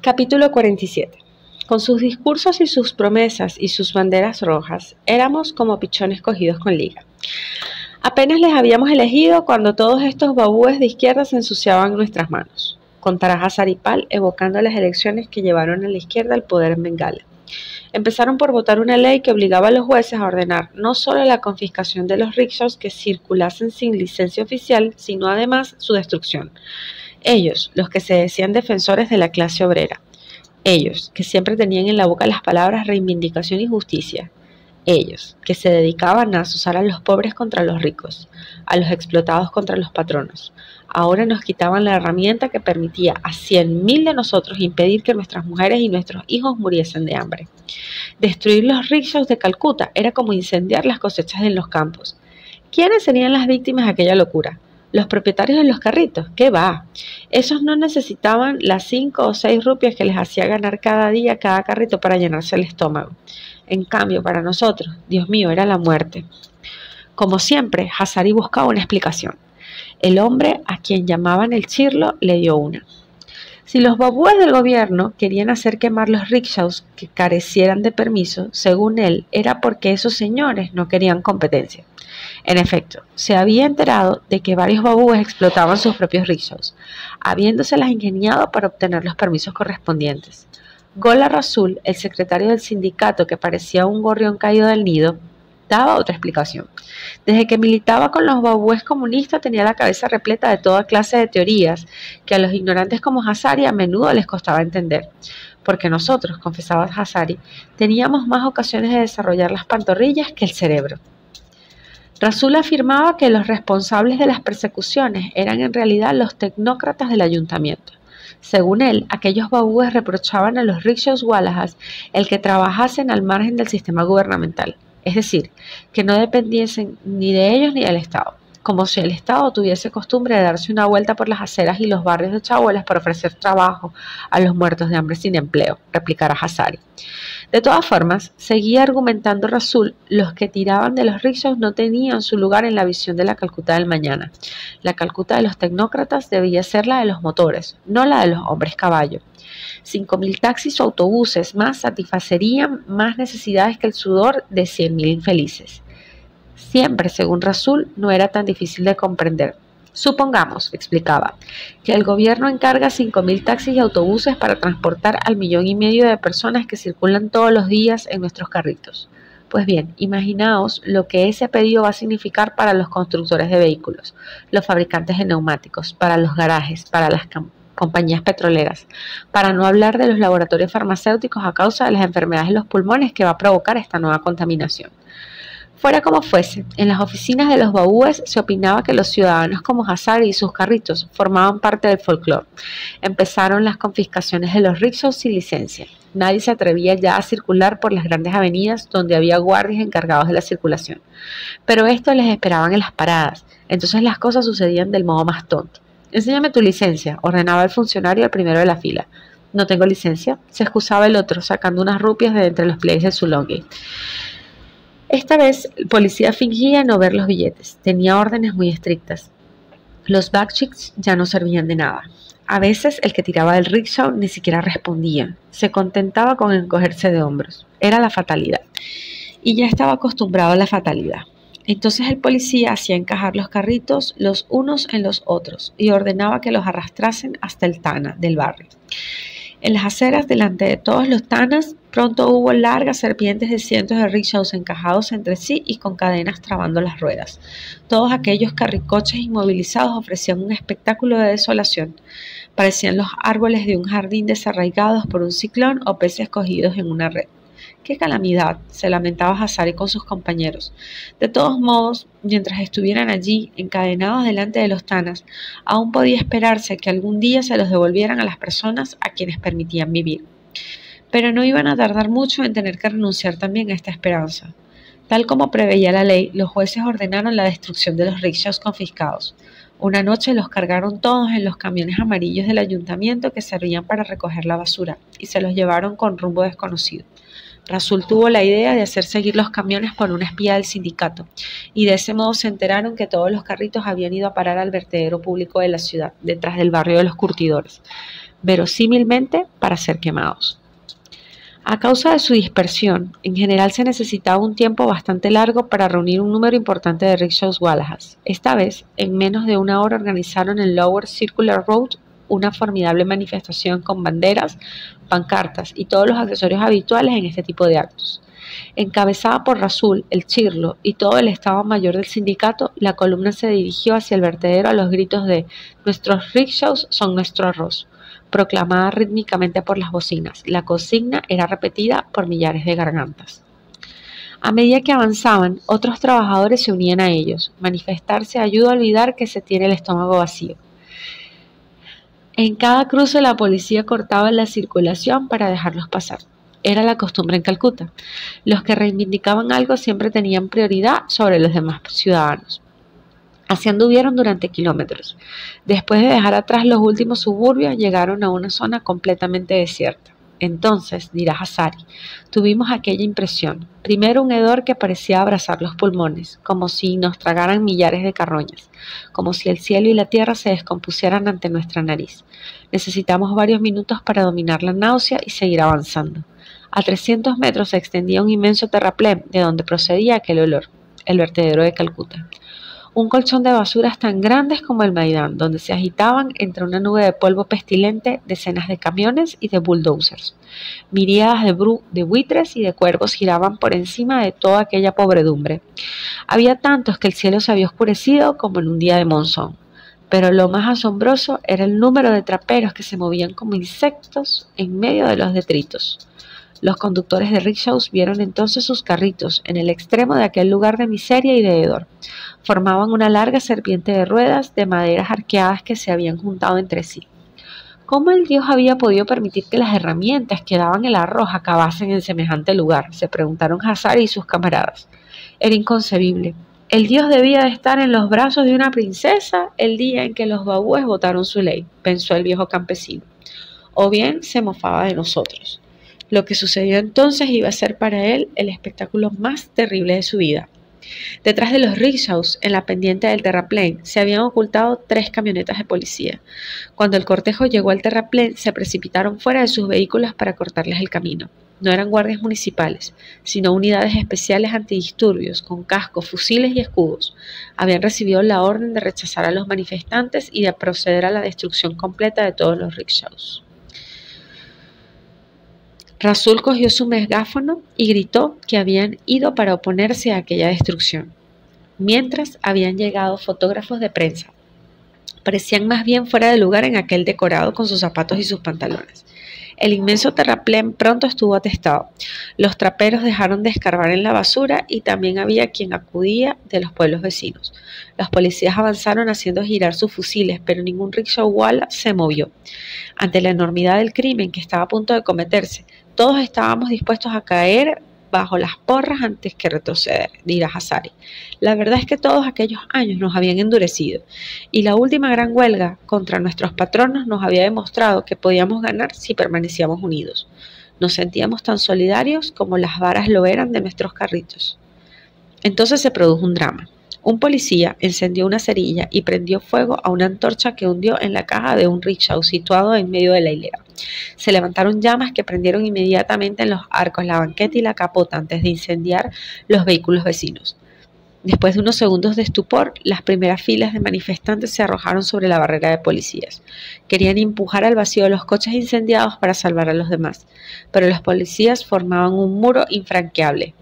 Capítulo 47. Con sus discursos y sus promesas y sus banderas rojas, éramos como pichones cogidos con liga. Apenas les habíamos elegido cuando todos estos babúes de izquierda se ensuciaban nuestras manos. Contará Hazaripal evocando las elecciones que llevaron a la izquierda al poder en Bengala. Empezaron por votar una ley que obligaba a los jueces a ordenar no solo la confiscación de los rickshaws que circulasen sin licencia oficial, sino además su destrucción. Ellos, los que se decían defensores de la clase obrera. Ellos, que siempre tenían en la boca las palabras reivindicación y justicia. Ellos, que se dedicaban a azuzar a los pobres contra los ricos, a los explotados contra los patronos. Ahora nos quitaban la herramienta que permitía a 100.000 de nosotros impedir que nuestras mujeres y nuestros hijos muriesen de hambre. Destruir los rickshaws de Calcuta era como incendiar las cosechas en los campos. ¿Quiénes serían las víctimas de aquella locura? ¿Los propietarios de los carritos? ¿Qué va? Esos no necesitaban las 5 o 6 rupias que les hacía ganar cada día cada carrito para llenarse el estómago. En cambio, para nosotros, Dios mío, era la muerte. Como siempre, Hazari buscaba una explicación. El hombre a quien llamaban el chirlo le dio una. Si los babúes del gobierno querían hacer quemar los rickshaws que carecieran de permiso, según él, era porque esos señores no querían competencia. En efecto, se había enterado de que varios babúes explotaban sus propios rickshaws, habiéndoselas ingeniado para obtener los permisos correspondientes. Gola Rasul, el secretario del sindicato que parecía un gorrión caído del nido, daba otra explicación. Desde que militaba con los babúes comunistas tenía la cabeza repleta de toda clase de teorías que a los ignorantes como Hazari a menudo les costaba entender. Porque nosotros, confesaba Hazari, teníamos más ocasiones de desarrollar las pantorrillas que el cerebro. Rasul afirmaba que los responsables de las persecuciones eran en realidad los tecnócratas del ayuntamiento. Según él, aquellos babúes reprochaban a los rickshaws Wallajas el que trabajasen al margen del sistema gubernamental, es decir, que no dependiesen ni de ellos ni del Estado, como si el Estado tuviese costumbre de darse una vuelta por las aceras y los barrios de Chaguelas para ofrecer trabajo a los muertos de hambre sin empleo, replicará Hazari. De todas formas, seguía argumentando Rasul, los que tiraban de los rickshaws no tenían su lugar en la visión de la Calcuta del mañana. La Calcuta de los tecnócratas debía ser la de los motores, no la de los hombres caballo. 5.000 taxis o autobuses más satisfacerían más necesidades que el sudor de 100.000 infelices. Siempre, según Rasul, no era tan difícil de comprender. Supongamos, explicaba, que el gobierno encarga 5.000 taxis y autobuses para transportar al 1,5 millones de personas que circulan todos los días en nuestros carritos. Pues bien, imaginaos lo que ese pedido va a significar para los constructores de vehículos, los fabricantes de neumáticos, para los garajes, para las compañías petroleras, para no hablar de los laboratorios farmacéuticos a causa de las enfermedades de los pulmones que va a provocar esta nueva contaminación. Fuera como fuese, en las oficinas de los babúes se opinaba que los ciudadanos como Hazari y sus carritos formaban parte del folclore. Empezaron las confiscaciones de los rickshaws sin licencia. Nadie se atrevía ya a circular por las grandes avenidas donde había guardias encargados de la circulación. Pero esto les esperaban en las paradas, entonces las cosas sucedían del modo más tonto. «Enséñame tu licencia», ordenaba el funcionario al primero de la fila. «No tengo licencia», se excusaba el otro, sacando unas rupias de entre los pliegues de su longi. Esta vez el policía fingía no ver los billetes, tenía órdenes muy estrictas. Los backchecks ya no servían de nada. A veces el que tiraba del rickshaw ni siquiera respondía, se contentaba con encogerse de hombros. Era la fatalidad. Y ya estaba acostumbrado a la fatalidad. Entonces el policía hacía encajar los carritos los unos en los otros y ordenaba que los arrastrasen hasta el Tana del barrio. En las aceras, delante de todos los tanas, pronto hubo largas serpientes de cientos de rickshaws encajados entre sí y con cadenas trabando las ruedas. Todos aquellos carricoches inmovilizados ofrecían un espectáculo de desolación. Parecían los árboles de un jardín desarraigados por un ciclón o peces cogidos en una red. ¡Qué calamidad!, se lamentaba Hazari con sus compañeros. De todos modos, mientras estuvieran allí, encadenados delante de los tanas, aún podía esperarse que algún día se los devolvieran a las personas a quienes permitían vivir. Pero no iban a tardar mucho en tener que renunciar también a esta esperanza. Tal como preveía la ley, los jueces ordenaron la destrucción de los rickshaws confiscados. Una noche los cargaron todos en los camiones amarillos del ayuntamiento que servían para recoger la basura y se los llevaron con rumbo desconocido. Rasul tuvo la idea de hacer seguir los camiones por una espía del sindicato, y de ese modo se enteraron que todos los carritos habían ido a parar al vertedero público de la ciudad, detrás del barrio de los curtidores, verosímilmente para ser quemados. A causa de su dispersión, en general se necesitaba un tiempo bastante largo para reunir un número importante de rickshaws Wallahs. Esta vez, en menos de una hora organizaron en Lower Circular Road una formidable manifestación con banderas, pancartas y todos los accesorios habituales en este tipo de actos. Encabezada por Rasul, el Chirlo y todo el Estado Mayor del sindicato, la columna se dirigió hacia el vertedero a los gritos de «Nuestros rickshaws son nuestro arroz», proclamada rítmicamente por las bocinas. La consigna era repetida por millares de gargantas. A medida que avanzaban, otros trabajadores se unían a ellos. Manifestarse ayuda a olvidar que se tiene el estómago vacío. En cada cruce la policía cortaba la circulación para dejarlos pasar. Era la costumbre en Calcuta. Los que reivindicaban algo siempre tenían prioridad sobre los demás ciudadanos. Así anduvieron durante kilómetros. Después de dejar atrás los últimos suburbios, llegaron a una zona completamente desierta. Entonces, dirá Hassari, tuvimos aquella impresión. Primero un hedor que parecía abrazar los pulmones, como si nos tragaran millares de carroñas, como si el cielo y la tierra se descompusieran ante nuestra nariz. Necesitamos varios minutos para dominar la náusea y seguir avanzando. A 300 metros se extendía un inmenso terraplén de donde procedía aquel olor, el vertedero de Calcuta. Un colchón de basuras tan grandes como el Maidán, donde se agitaban entre una nube de polvo pestilente decenas de camiones y de bulldozers. Miríadas de buitres y de cuervos giraban por encima de toda aquella pobredumbre. Había tantos que el cielo se había oscurecido como en un día de monzón. Pero lo más asombroso era el número de traperos que se movían como insectos en medio de los detritos. Los conductores de rickshaws vieron entonces sus carritos en el extremo de aquel lugar de miseria y de hedor. Formaban una larga serpiente de ruedas de maderas arqueadas que se habían juntado entre sí. ¿Cómo el Dios había podido permitir que las herramientas que daban el arroz acabasen en semejante lugar?, se preguntaron Hassari y sus camaradas. Era inconcebible. El Dios debía de estar en los brazos de una princesa el día en que los babúes votaron su ley, pensó el viejo campesino. O bien se mofaba de nosotros. Lo que sucedió entonces iba a ser para él el espectáculo más terrible de su vida. Detrás de los rickshaws, en la pendiente del terraplén, se habían ocultado 3 camionetas de policía. Cuando el cortejo llegó al terraplén, se precipitaron fuera de sus vehículos para cortarles el camino. No eran guardias municipales, sino unidades especiales antidisturbios, con cascos, fusiles y escudos. Habían recibido la orden de rechazar a los manifestantes y de proceder a la destrucción completa de todos los rickshaws. Rasul cogió su megáfono y gritó que habían ido para oponerse a aquella destrucción. Mientras habían llegado fotógrafos de prensa. Parecían más bien fuera de lugar en aquel decorado con sus zapatos y sus pantalones. El inmenso terraplén pronto estuvo atestado. Los traperos dejaron de escarbar en la basura y también había quien acudía de los pueblos vecinos. Los policías avanzaron haciendo girar sus fusiles, pero ningún rickshaw Wallah se movió. Ante la enormidad del crimen que estaba a punto de cometerse, todos estábamos dispuestos a caer bajo las porras antes que retroceder, dirá Hassari. La verdad es que todos aquellos años nos habían endurecido, y la última gran huelga contra nuestros patronos nos había demostrado que podíamos ganar si permanecíamos unidos. Nos sentíamos tan solidarios como las varas lo eran de nuestros carritos. Entonces se produjo un drama. Un policía encendió una cerilla y prendió fuego a una antorcha que hundió en la caja de un rickshaw situado en medio de la hilera. Se levantaron llamas que prendieron inmediatamente en los arcos, la banqueta y la capota antes de incendiar los vehículos vecinos. Después de unos segundos de estupor, las primeras filas de manifestantes se arrojaron sobre la barrera de policías. Querían empujar al vacío los coches incendiados para salvar a los demás, pero los policías formaban un muro infranqueable.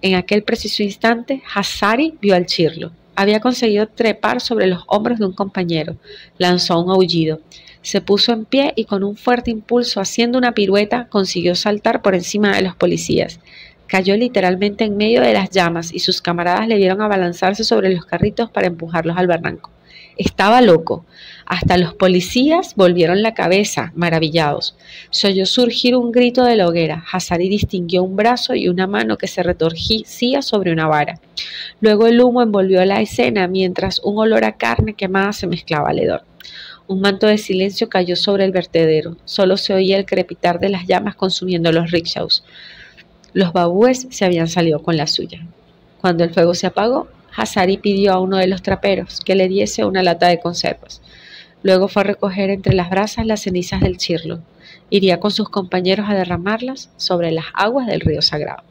En aquel preciso instante, Hassari vio al Chirlo. Había conseguido trepar sobre los hombros de un compañero. Lanzó un aullido. Se puso en pie y con un fuerte impulso, haciendo una pirueta, consiguió saltar por encima de los policías. Cayó literalmente en medio de las llamas y sus camaradas le vieron abalanzarse sobre los carritos para empujarlos al barranco. Estaba loco. Hasta los policías volvieron la cabeza, maravillados. Se oyó surgir un grito de la hoguera. Hassari distinguió un brazo y una mano que se retorcía sobre una vara. Luego el humo envolvió la escena mientras un olor a carne quemada se mezclaba al hedor. Un manto de silencio cayó sobre el vertedero. Solo se oía el crepitar de las llamas consumiendo los rickshaws. Los babúes se habían salido con la suya. Cuando el fuego se apagó, Hassari pidió a uno de los traperos que le diese una lata de conservas. Luego fue a recoger entre las brasas las cenizas del chirlo. Iría con sus compañeros a derramarlas sobre las aguas del río sagrado.